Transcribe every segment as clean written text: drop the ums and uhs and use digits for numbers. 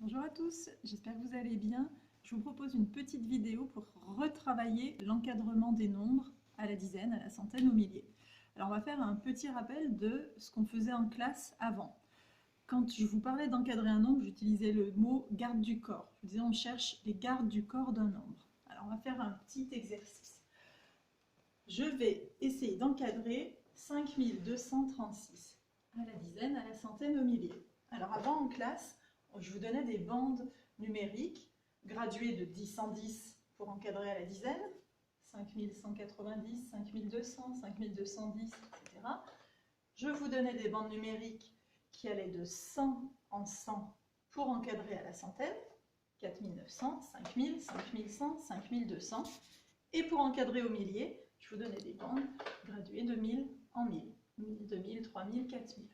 Bonjour à tous, j'espère que vous allez bien. Je vous propose une petite vidéo pour retravailler l'encadrement des nombres à la dizaine, à la centaine, au millier. Alors on va faire un petit rappel de ce qu'on faisait en classe avant. Quand je vous parlais d'encadrer un nombre, j'utilisais le mot garde du corps. Je vous disais on cherche les gardes du corps d'un nombre. Alors on va faire un petit exercice. Je vais essayer d'encadrer 5236 à la dizaine, à la centaine, au millier. Alors avant en classe, je vous donnais des bandes numériques graduées de 10 en 10 pour encadrer à la dizaine, 5190, 5200, 5210, etc. Je vous donnais des bandes numériques qui allaient de 100 en 100 pour encadrer à la centaine, 4900, 5000, 5100, 5200. Et pour encadrer au millier, je vous donnais des bandes graduées de 1000 en 1000, 1000, 2000, 3000, 4000.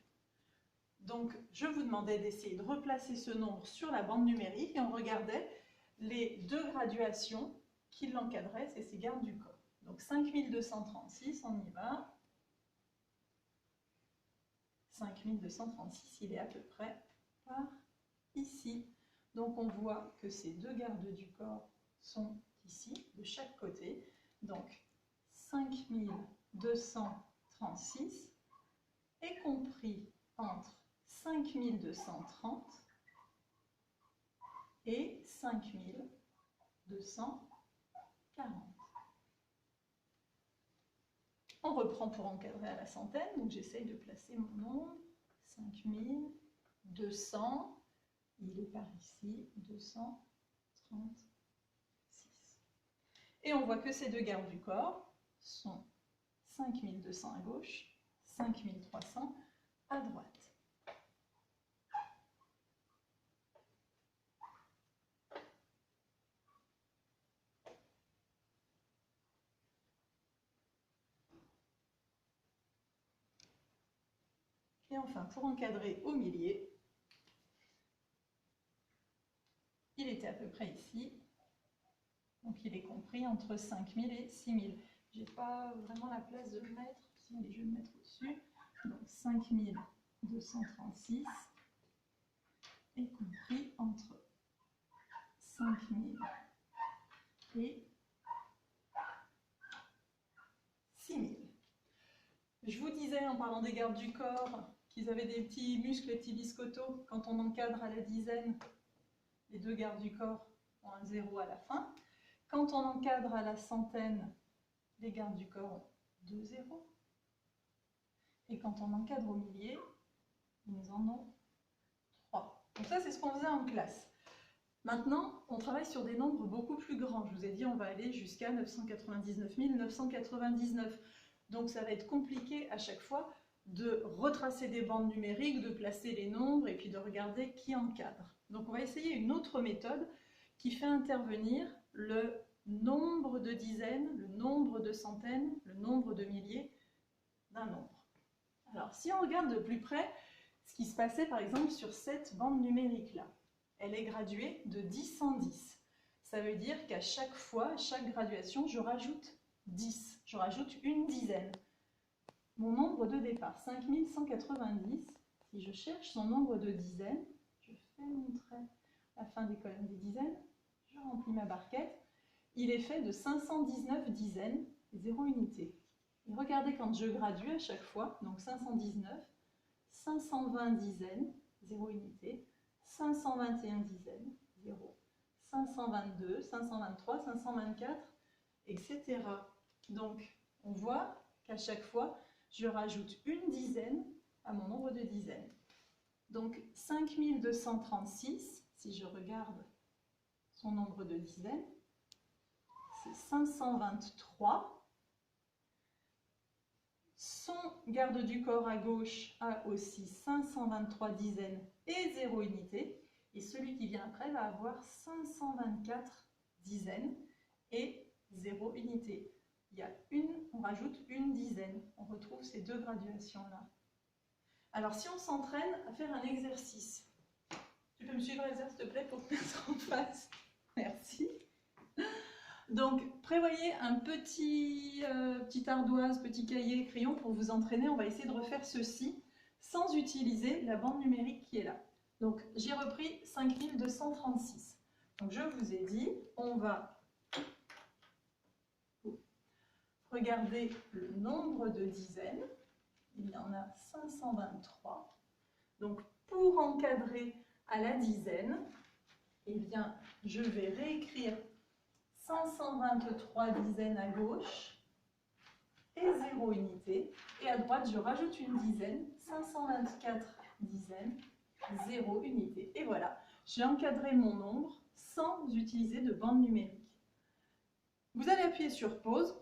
Donc, je vous demandais d'essayer de replacer ce nombre sur la bande numérique et on regardait les deux graduations qui l'encadraient, c'est ces gardes du corps. Donc, 5236, on y va. 5236, il est à peu près par ici. Donc, on voit que ces deux gardes du corps sont ici, de chaque côté. Donc, 5236 est compris entre 5230 et 5240. On reprend pour encadrer à la centaine, donc j'essaye de placer mon nombre, 5200, il est par ici, 236. Et on voit que ces deux gardes du corps sont 5200 à gauche, 5300 à droite. Et enfin, pour encadrer au millier, il était à peu près ici. Donc il est compris entre 5000 et 6000. Je n'ai pas vraiment la place de le mettre. Si, allez, je vais le mettre au-dessus. Donc 5236 est compris entre 5000 et 6000. Je vous disais en parlant des gardes du corps qu'ils avaient des petits muscles, les petits biscottos. Quand on encadre à la dizaine, les deux gardes du corps ont un 0 à la fin. Quand on encadre à la centaine, les gardes du corps ont 2 zéros. Et quand on encadre au millier, ils en ont 3. Donc ça, c'est ce qu'on faisait en classe. Maintenant, on travaille sur des nombres beaucoup plus grands. Je vous ai dit, on va aller jusqu'à 999 999. Donc ça va être compliqué à chaque fois de retracer des bandes numériques, de placer les nombres et puis de regarder qui encadre. Donc on va essayer une autre méthode qui fait intervenir le nombre de dizaines, le nombre de centaines, le nombre de milliers d'un nombre. Alors si on regarde de plus près ce qui se passait par exemple sur cette bande numérique-là, elle est graduée de 10 en 10. Ça veut dire qu'à chaque fois, à chaque graduation, je rajoute 10, je rajoute une dizaine. Mon nombre de départ, 5190, si je cherche son nombre de dizaines, je fais mon trait à la fin des colonnes des dizaines, je remplis ma barquette, il est fait de 519 dizaines et 0 unité. Et regardez quand je gradue à chaque fois, donc 519, 520 dizaines, 0 unité, 521 dizaines, 0, 522, 523, 524, etc. Donc, on voit qu'à chaque fois, je rajoute une dizaine à mon nombre de dizaines. Donc, 5236, si je regarde son nombre de dizaines, c'est 523. Son garde du corps à gauche a aussi 523 dizaines et 0 unité. Et celui qui vient après va avoir 524 dizaines et 0 unité. On rajoute une dizaine. On retrouve ces deux graduations-là. Alors, si on s'entraîne à faire un exercice, tu peux me suivre, Elsa, s'il te plaît, pour te mettre en face. Merci. Donc, prévoyez un petite ardoise, petit cahier, crayon pour vous entraîner. On va essayer de refaire ceci sans utiliser la bande numérique qui est là. Donc, j'ai repris 5236. Donc, je vous ai dit, on va regarder le nombre de dizaines. Il y en a 523. Donc, pour encadrer à la dizaine, eh bien, je vais réécrire 523 dizaines à gauche et 0 unité. Et à droite, je rajoute une dizaine, 524 dizaines, 0 unité. Et voilà, j'ai encadré mon nombre sans utiliser de bande numérique. Vous allez appuyer sur pause.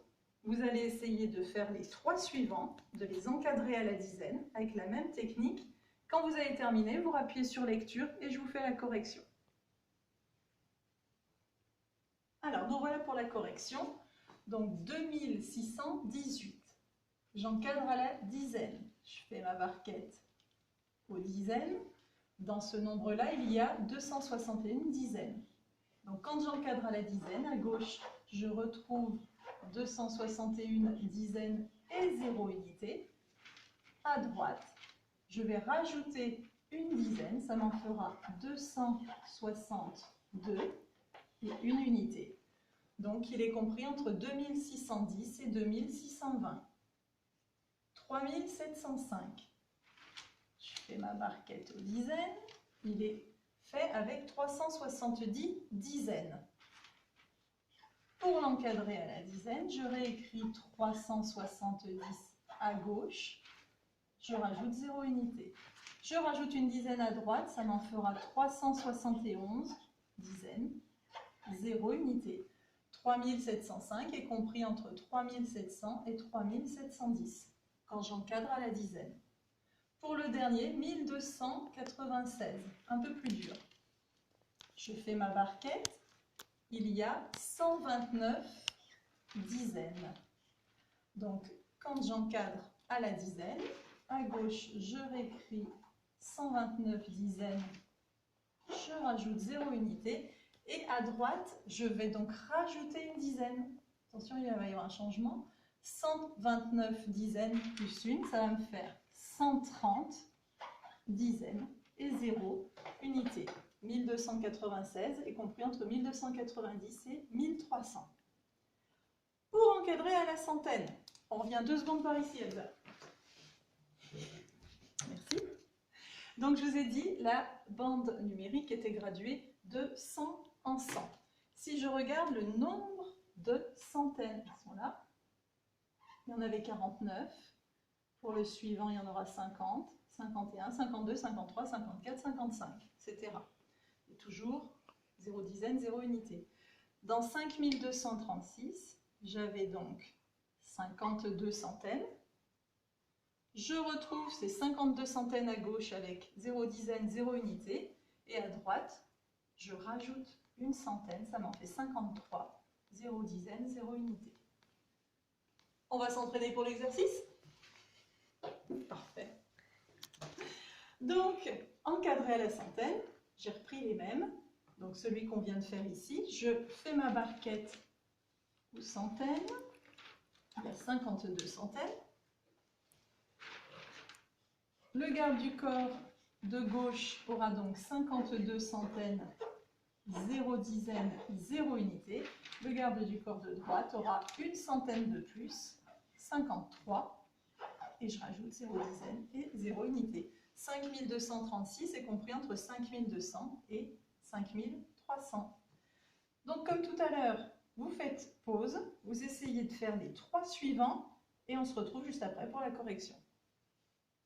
Vous allez essayer de faire les 3 suivants, de les encadrer à la dizaine avec la même technique. Quand vous avez terminé, vous rappuyez sur lecture et je vous fais la correction. Alors, nous voilà pour la correction. Donc, 2618. J'encadre à la dizaine. Je fais ma barquette aux dizaines. Dans ce nombre-là, il y a 261 dizaines. Donc, quand j'encadre à la dizaine, à gauche, je retrouve 261 dizaines et 0 unité. À droite, je vais rajouter une dizaine, ça m'en fera 262 et une unité. Donc, il est compris entre 2610 et 2620. 3705. Je fais ma barquette aux dizaines. Il est fait avec 370 dizaines. Pour l'encadrer à la dizaine, je réécris 370 à gauche. Je rajoute 0 unité. Je rajoute une dizaine à droite, ça m'en fera 371 dizaines, 0 unité. 3705 est compris entre 3700 et 3710 quand j'encadre à la dizaine. Pour le dernier, 1296, un peu plus dur. Je fais ma barquette, il y a 129 dizaines. Donc, quand j'encadre à la dizaine, à gauche, je réécris 129 dizaines, je rajoute 0 unité. Et à droite, je vais donc rajouter une dizaine. Attention, il va y avoir un changement. 129 dizaines plus une, ça va me faire 130 dizaines et 0 unité. 1296 est compris entre 1290 et 1300. Pour encadrer à la centaine, on revient 2 secondes par ici, Elsa. Merci. Donc, je vous ai dit, la bande numérique était graduée de 100 en 100. Si je regarde le nombre de centaines, ils sont là. Il y en avait 49. Pour le suivant, il y en aura 50, 51, 52, 53, 54, 55, etc. Et toujours 0 dizaine, 0 unité. Dans 5236, j'avais donc 52 centaines. Je retrouve ces 52 centaines à gauche avec 0 dizaine, 0 unité. Et à droite, je rajoute une centaine, ça m'en fait 53, 0 dizaine, 0 unité. On va s'entraîner pour l'exercice? Parfait. Donc, encadré à la centaine, j'ai repris les mêmes. Donc, celui qu'on vient de faire ici, je fais ma barquette aux centaines. Il y a 52 centaines. Le garde du corps de gauche aura donc 52 centaines, 0 dizaine, 0 unité. Le garde du corps de droite aura une centaine de plus, 53. Et je rajoute 0 dizaine et 0 unité. 5236 est compris entre 5200 et 5300. Donc, comme tout à l'heure, vous faites pause, vous essayez de faire les 3 suivants et on se retrouve juste après pour la correction.